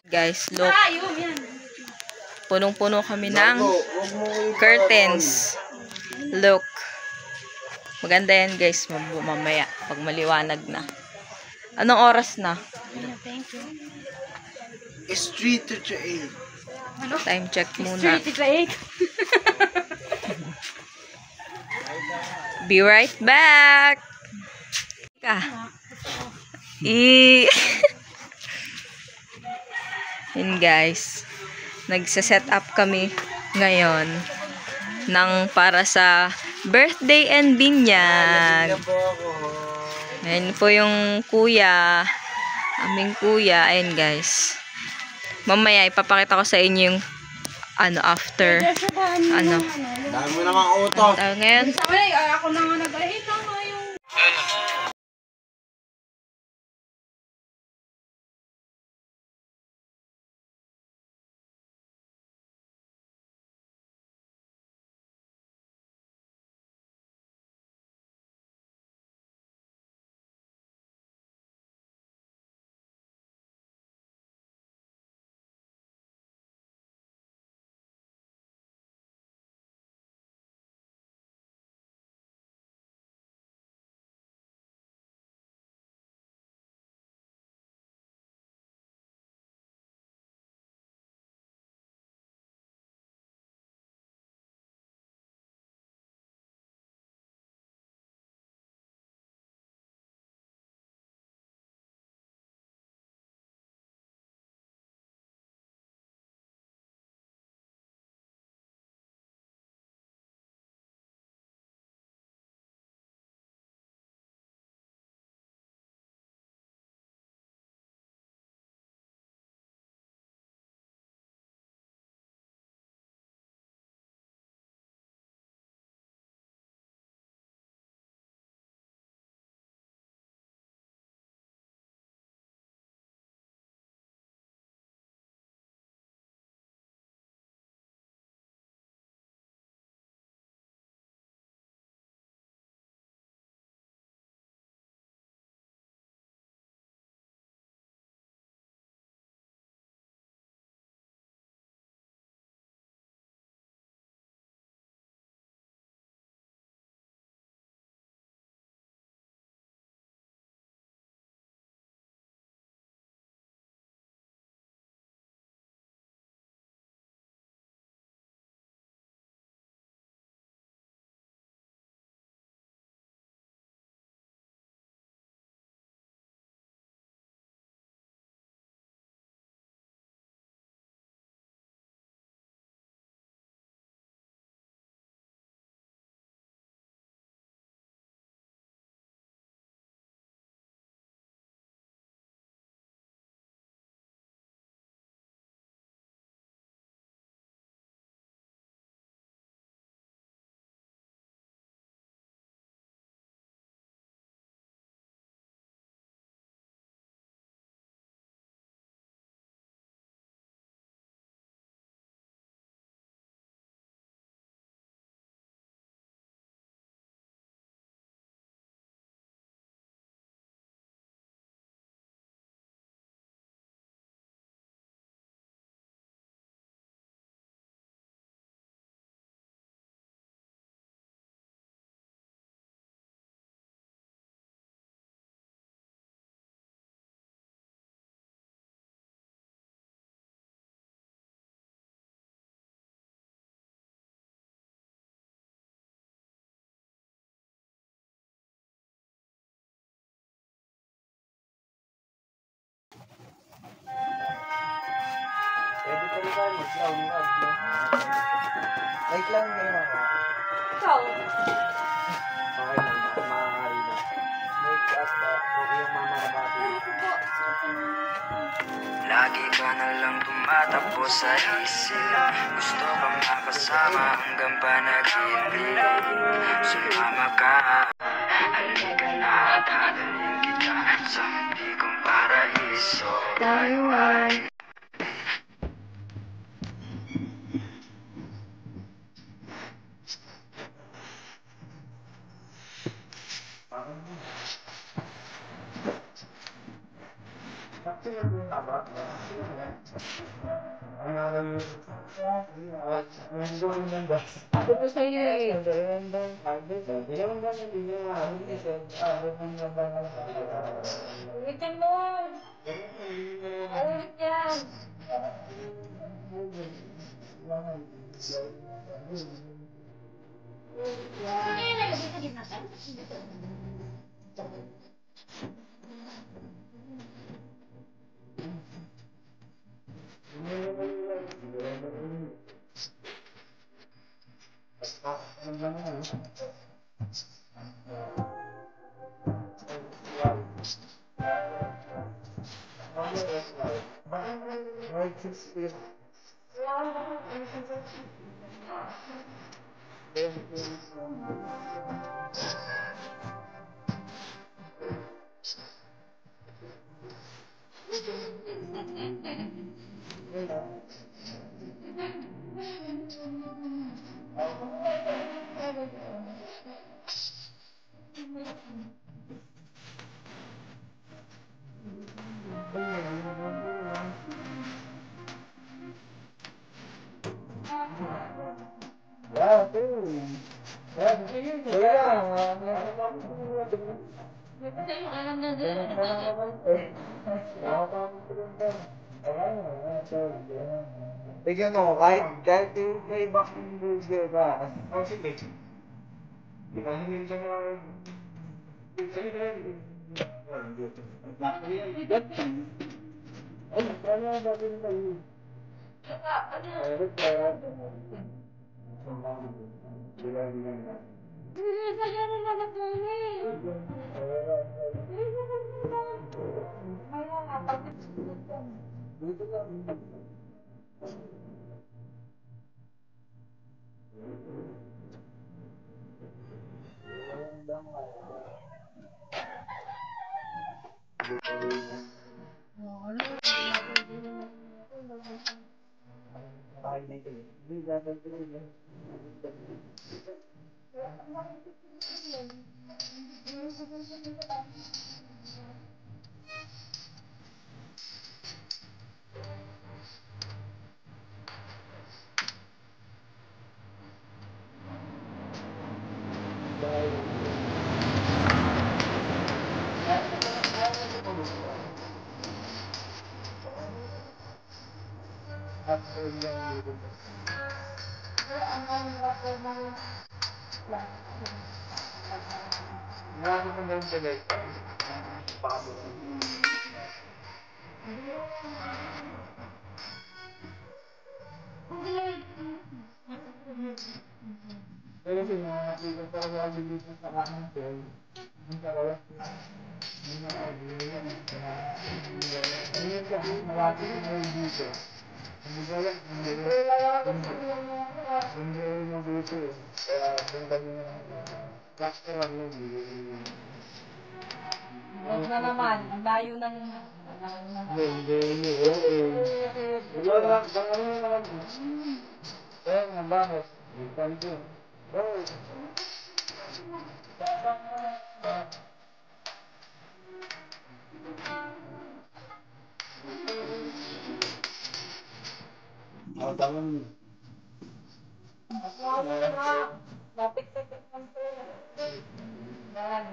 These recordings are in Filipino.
Guys, look. Punong-puno kami ng curtains. Look. Maganda yan guys, mamaya pag maliwanag na. Anong oras na? It's 3 to 8. Time check muna. 3 to 8. Be right back. Yun guys, nagsa-set up kami ngayon ng para sa birthday and binyag. Ayan po yung kuya, aming kuya. Ayan guys, mamaya ipapakita ko sa inyo yung after Dami mo namang utos. ngayon. Ako na nga nag-ahit Like lang ngayon. Ikaw. Okay lang, maaari na. Make up okay yung mama na bati. Lagi ka na lang tumatakbo sa isip. Gusto bang makasama hanggang panaginip? Sumama ka, halika na at hanaling kita sa hindi kong paraiso. Tayo ay Sabi ko sa'yo eh. Ulitin mo. Ulit yan. Tignan mo, kahit may ibang video ka. Oh, sige. Di ba, hindi siya Huwag na naman. Ang layo ng... Lapit-lapit ng pera. Yan.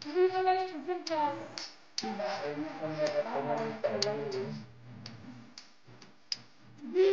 Hindi na lang yung ganyan. Hindi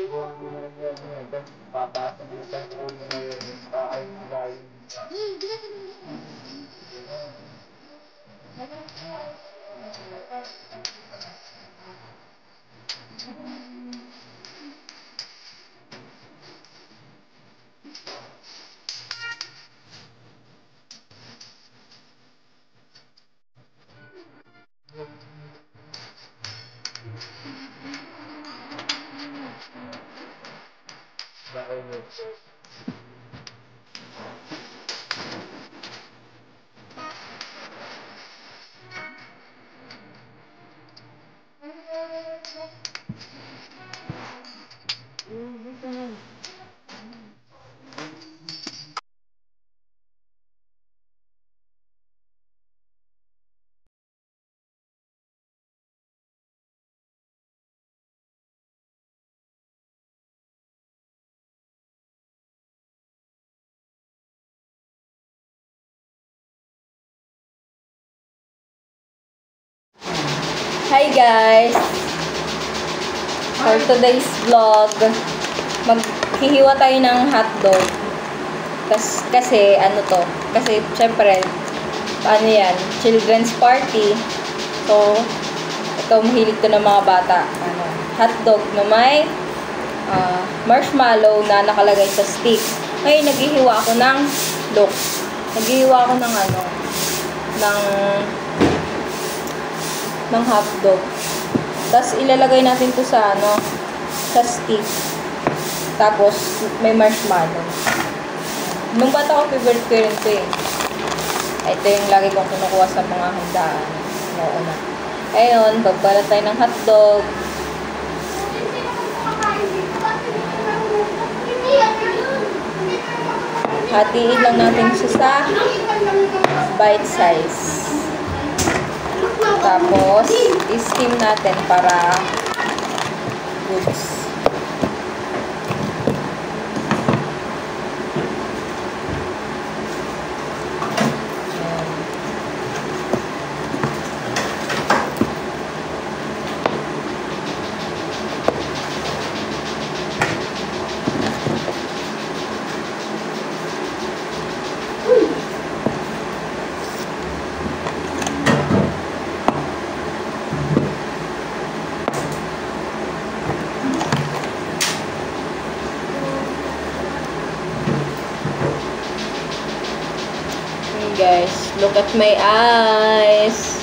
Hi guys! For today's vlog, maghihiwa tayo ng hotdog. Kasi ano to? Kasi syempre, ano yan? Children's party. So, ito mahilig to ng mga bata. Ano, hotdog na may marshmallow na nakalagay sa stick. Ngayon, naghihiwa ako ng look. Naghihiwa ako ng ano, ng hotdog. Tapos ilalagay natin to sa ano, sa stick. Tapos may marshmallow. Nung bata ko, favorite ko rin to eh. Ito yung lagi kong kinukuha sa mga handaan. Noon na. Ayun, pagbalat tayo ng hotdog. Hatiin lang natin siya sa bite size. Tapos, i-steam natin para goods. Guys, look at my eyes.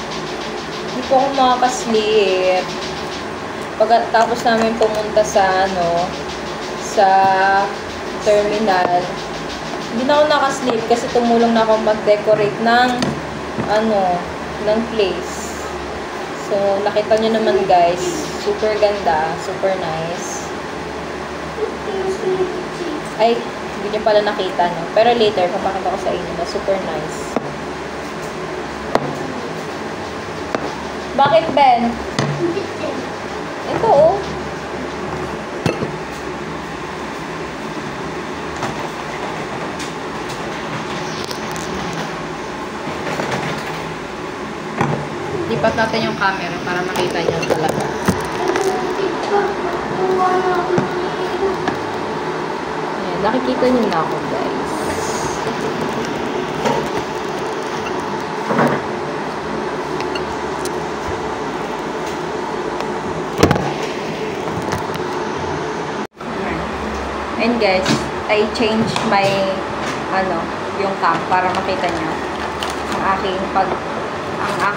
Hindi po ako makakaslip. Pagkatapos namin pumunta sa ano, sa terminal, hindi na ako nakaslip kasi tumulong na ako mag-decorate ng ano, ng place. So, nakita nyo naman guys, super ganda, super nice. Ay, hindi nyo pala nakita, no? Pero later, papakita ko sa inyo na super nice. Bakit, Ben? Ito, oh. Lipat natin yung camera para makita nyo talaga. Ayan, nakikita nyo na ako, guys. And guys, I changed my yung cam para makita nyo ang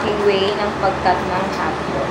aking way ng pag-cut ng hotdog.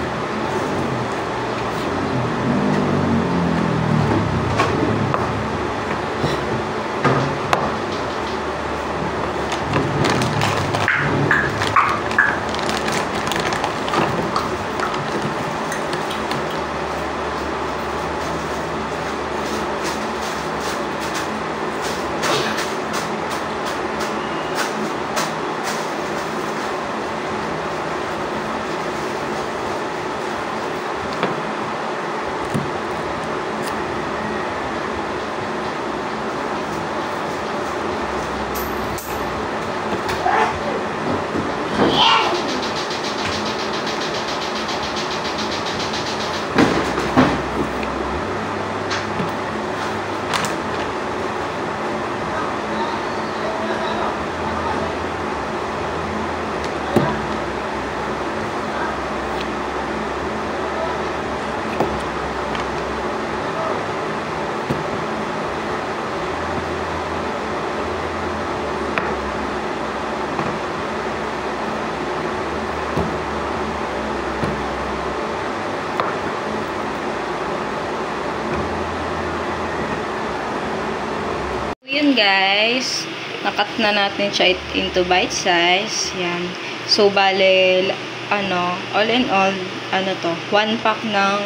Ayan guys, nakat na natin siya into bite size. Yan. So, bale, all in all, 1 pack ng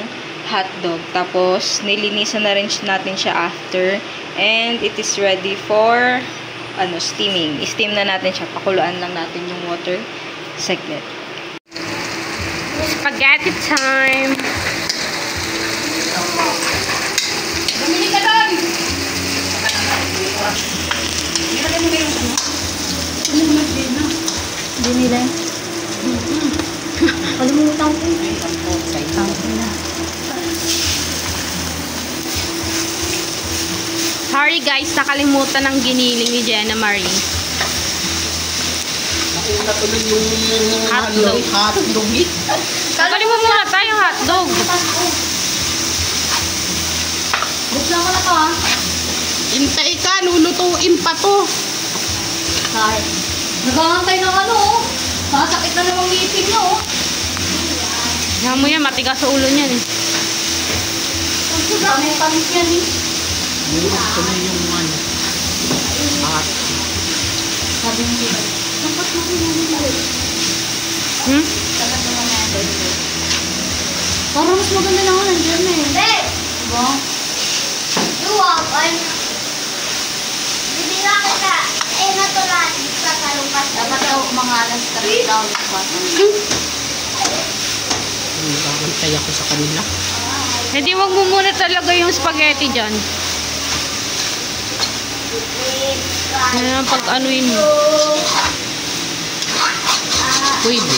hotdog. Tapos, nilinisan na rin natin siya after. And, it is ready for, steaming. I-steam na natin siya. Pakuluan lang natin yung water saglit. Spaghetti time! Bumili ka doon! Hindi nila. Kalimutan ko. Sorry guys, nakalimutan ng giniling ni Jenna Marie. Nauna tuloy yung Hotdog. hotdog. Tanggalin mo muna tayo hotdog. Buksan ko na to ha. Hintay ka, lulutuin pa to. Sorry. Nagangantay ng Sasakit na namang ngipin niyo Yan mo yan, matigas sa ulo niyan eh. Pamis yan eh. Gusto na yung hot. Sabi mo dito. Dapat mo rin Dapat mo naman parang mas maganda na ako nandiyan eh. Hey! Diba? Luwag, hindi na kita, natural sa talumpas. Dapat daw mga alas 3 daw. Nakakantay ako sa kanila. Hindi, wag mo muna talaga yung spaghetti dyan. Yan ang pag-anuin mo. Pwede.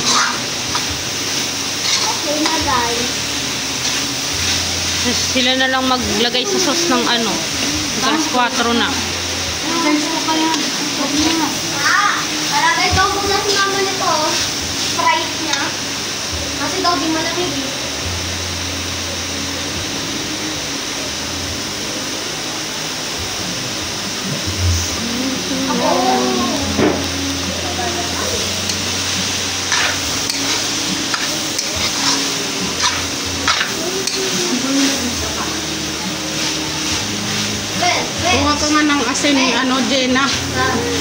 Okay na guys. Sila na lang maglagay sa sauce ng alas 4 na. Guys, mo kaya. Huwag na. Palagay daw muna si mama nito, Sprite niya. Kasi daw di malamig eh. Kuha ka nga ng asin ni Jenna.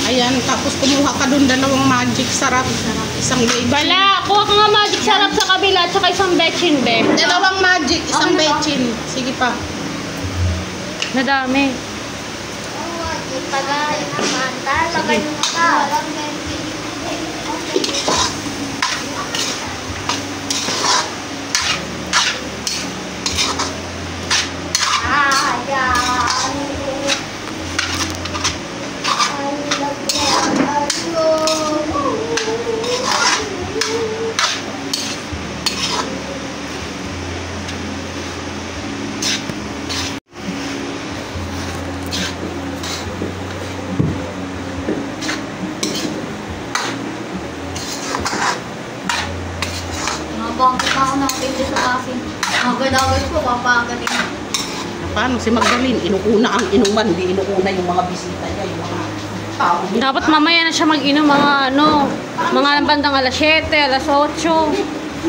Ayan, tapos kumuha ka dun 2 magic sarap. Isang bechin. Bala, kuha ka nga magic sarap sa kabila at saka isang bechin, be. 2 magic, isang bechin. Sige pa. Nadami. Tagay naman. Talagay mo ka. Bakit ako nakapindi sa akin? Agad-agad ko, papagaling. Paano si Magdalene? Inuuna ang inuman, di inuuna yung mga bisita niya, yung mga tao. Dapat mamaya na siya mag-inom mga bandang alas 7, alas 8.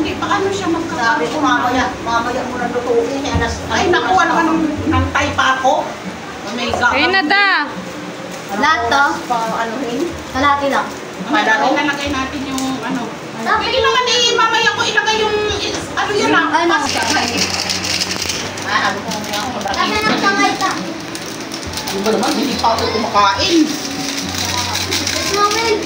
Hindi, paano siya magkakaroon? Sabi ko, mamaya mo na lutuin. Ay, naku, nang tay pa ako. Ayun na da. Lahat to? Anuhin? Kalahati lang. Madalo. Ilalagay natin yung Pwede naman mamaya ko ilagay yung, yan lang. Pasta. Ano ko nga ako Kami nagtangay ka. Ano ba naman, hindi pa ako kumakain. Mawin.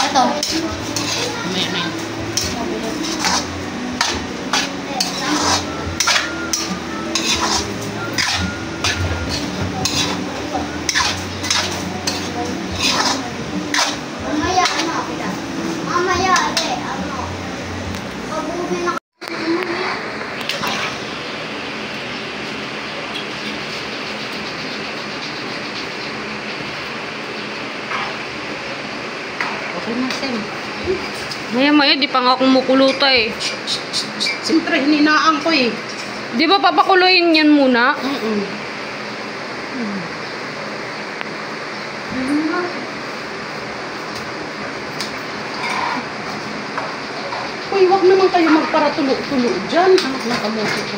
Ito. Mamaya, pag-uwi na Maya-maya, di pa nga kumukuluta eh. Siyempre, hininaan ko eh. Di ba papakuluin yan muna? Uy, Ay, wag naman kayo magparatulo-tulo dyan. Anak na kamote ko.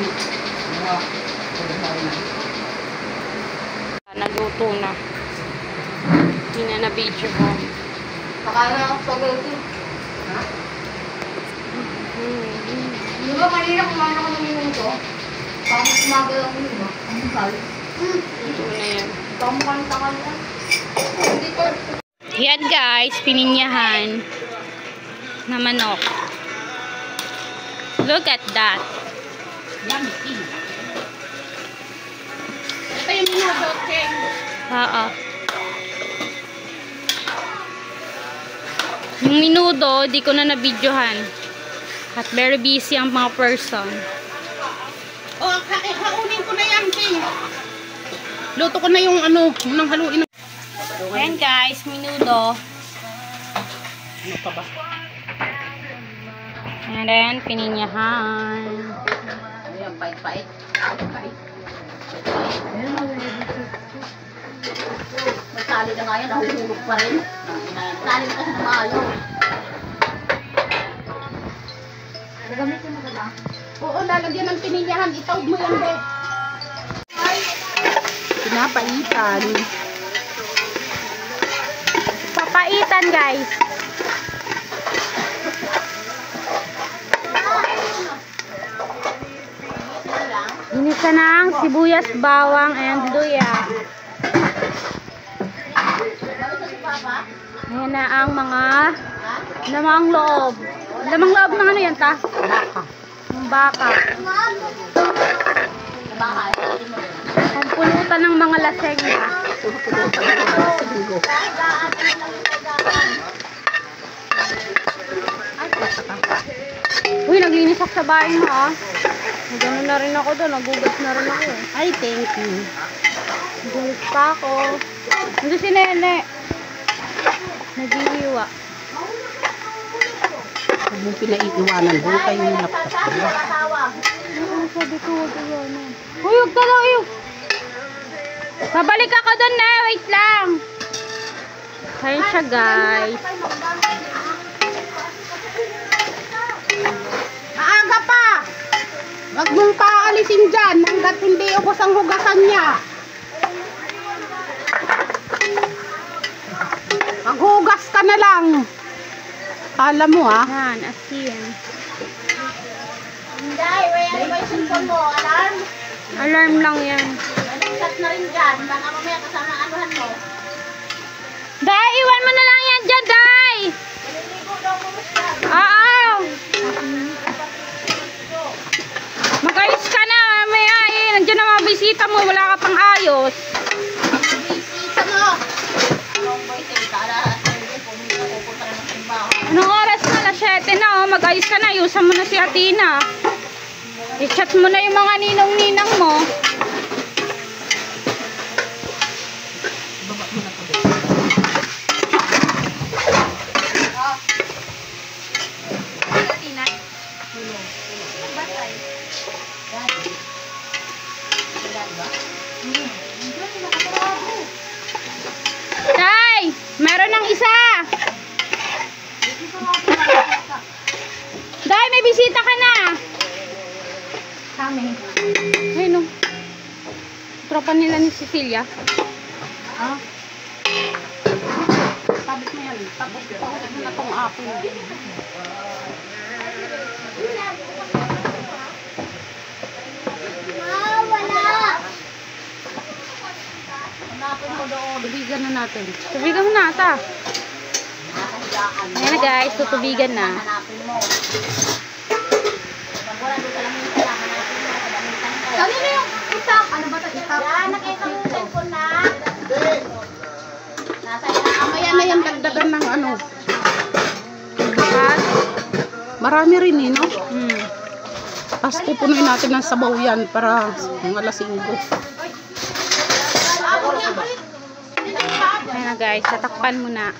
Nagluto na. Hindi na na-video ko. Pakain na ako spaghetti. Di ba kanina kumain ako ng minuto? Parang sumagal ako yun ba? Ang sabi. Ito na yan. Pamukhang takal na. Hindi ko. Yan guys, pininyahan na manok. Look at that. Yummy tea. Ito yung minuto, King. Oo. Yung minuto, di ko na na-videohan. At very busy ang mga person. Oh, haunin ko na yan, King. Luto ko na yung ano, nang haluin. Ayan guys, minuto. Ano pa ba? And then, pininyahan. Ayan, pait-pait. May tali na nga yan, nahuhulog pa rin. Tali na kasi na maayaw. Nagamitin mo ka ba? Oo, lalagyan ng pininyahan. Itawag mo yan, Beth. Pinapaitan. Papaitan guys. Inisa ng sibuyas, bawang, and luya. Ayan na ang mga lamang loob. Lamang loob ng ano yan ta? Baka. Ng baka. Ang pulutan ng mga laseng na. Uy, naglinis ako sa bahay mo ah. Nagano na rin ako doon. Nagugas na rin ako. Ay, thank you. Nagugas pa ako. Nandun si Nene. Nagihiwa. Huwag mong pinaiiwanan doon kayo yung laptop ko. Sabi ko, huwag iwanan. Uy, huwag ka daw, uy. Babalik ako doon na. Wait lang. Kaya siya, guys. Maaga pa! Huwag mong paalisin dyan hanggat hindi ubos ang hugasan niya. Maghugas ka na lang. Alam mo ah. Yan, asin. Hindi, ano ba yung cellphone mo? Alarm? Alarm lang yan. Nag-chat na rin dyan. Baka mamaya kasama anuhan mo. Day, iwan mo na lang yan dyan, Day! Maliligo daw mo siya. Oo! Mag-ayos ka na, mamaya eh. Nandiyan na mga bisita mo, wala ka pang ayos. Bisita mo. Anong boy, tara. Pupunta na ng simbahan. Anong oras na? Alas 7 na, oh. Mag-ayos ka na, ayusan mo na si Atina. I-chat mo na yung mga ninong-ninang mo. Day! Meron ng isa! Day, may bisita ka na! Kami. Ay, no. Tropa nila ni Cecilia. Ah. Tabit mo yan. Tapos pahulog mo na itong apple. Wala. Hanapin mo doon. Bibigan na natin. Tubigan mo na ata. Ayan na guys, tutubigan na. Hanapin mo. Pag wala doon sa lamin ka lang, hanapin mo. Kanina yung itak. Ano ba ito itak? Yan, nakita mo yung cellphone na. Nasa itak. Mamaya na yan, dagdagan ng ano. At, Marami rin eh, no? Tapos Pupunuin natin ng sabaw yan para mga lasinggo. ayan na guys, tatakpan mo na.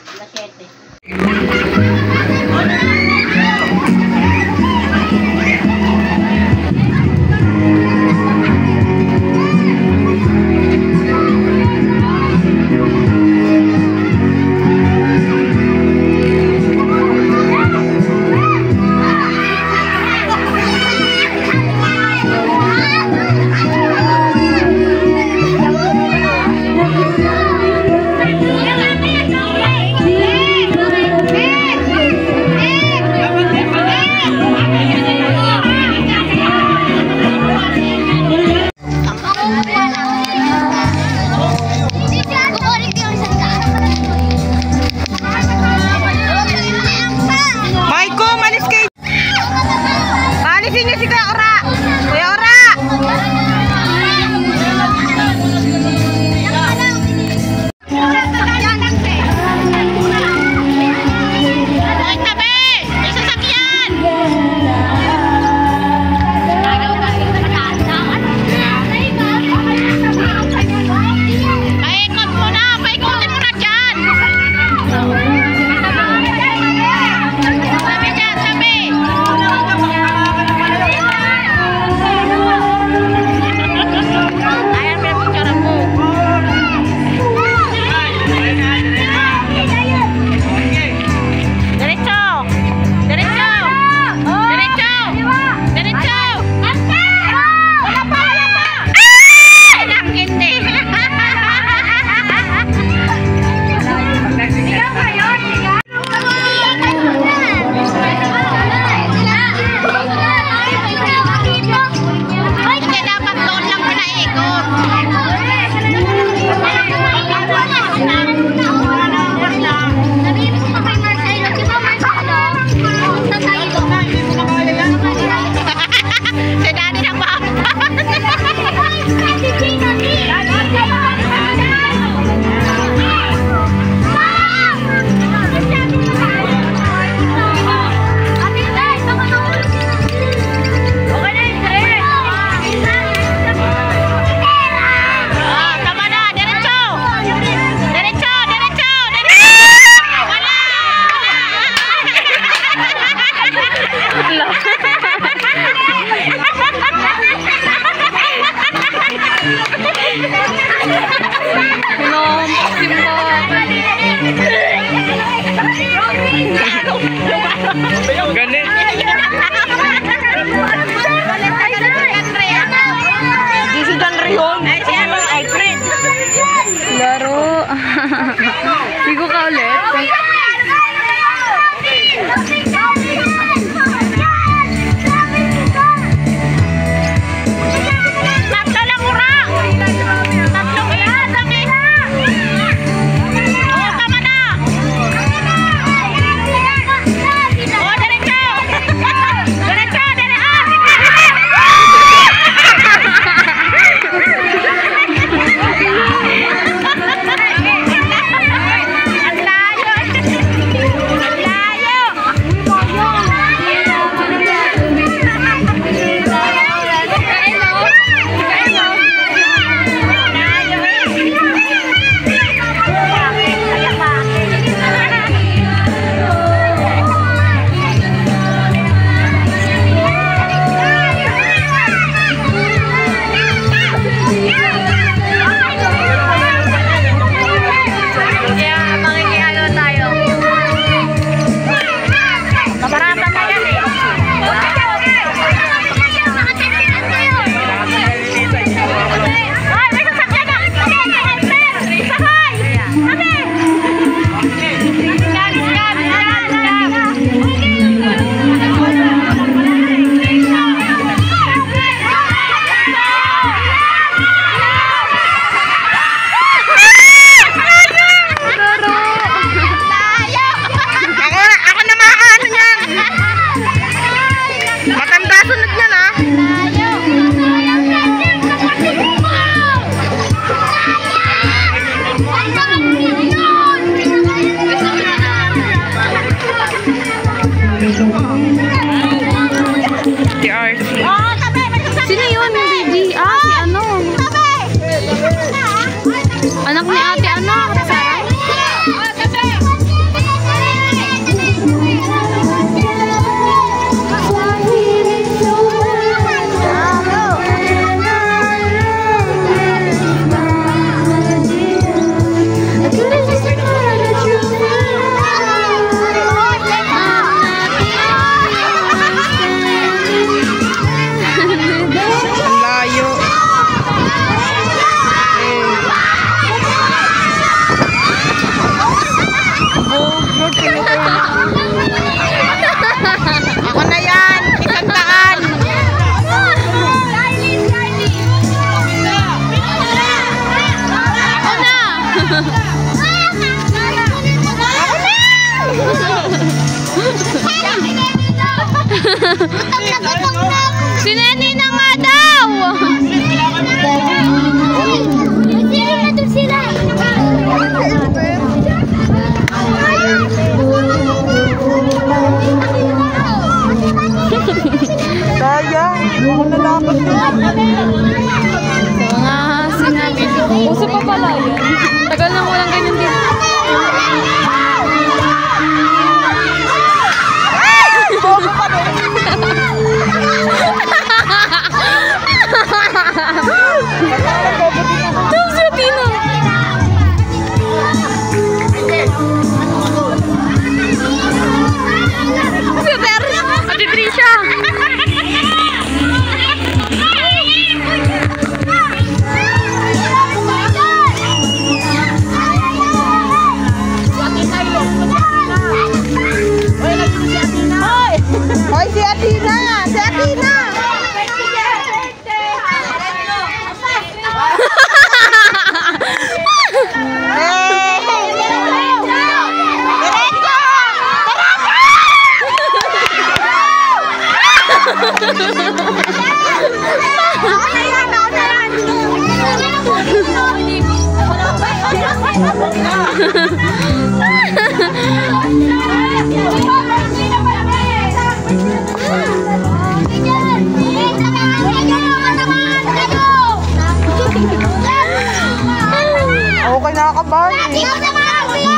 Okay, nakakabali.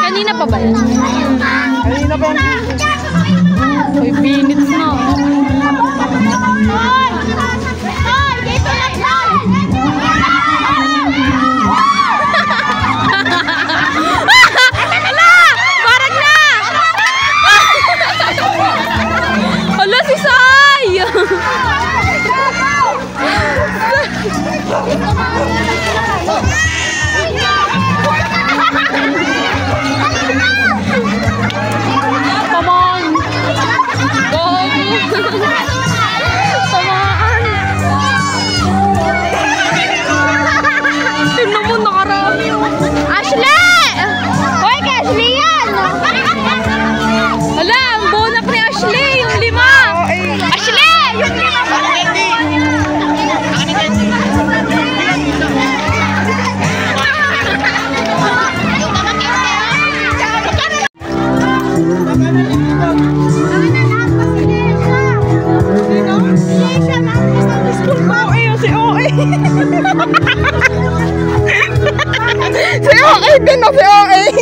Kanina pa ba yan? Kanina pa yung Uy, binit na. Ala! Parang na! Ala, si Sai! Come on! Go! Samaan! Tingnan mo, nakarami. Ashley! Hoy, kay Ashley yan! Hala, ang bonak ni Ashley, yung 5. Ashley! Yung 5. Si OA din o, si OA!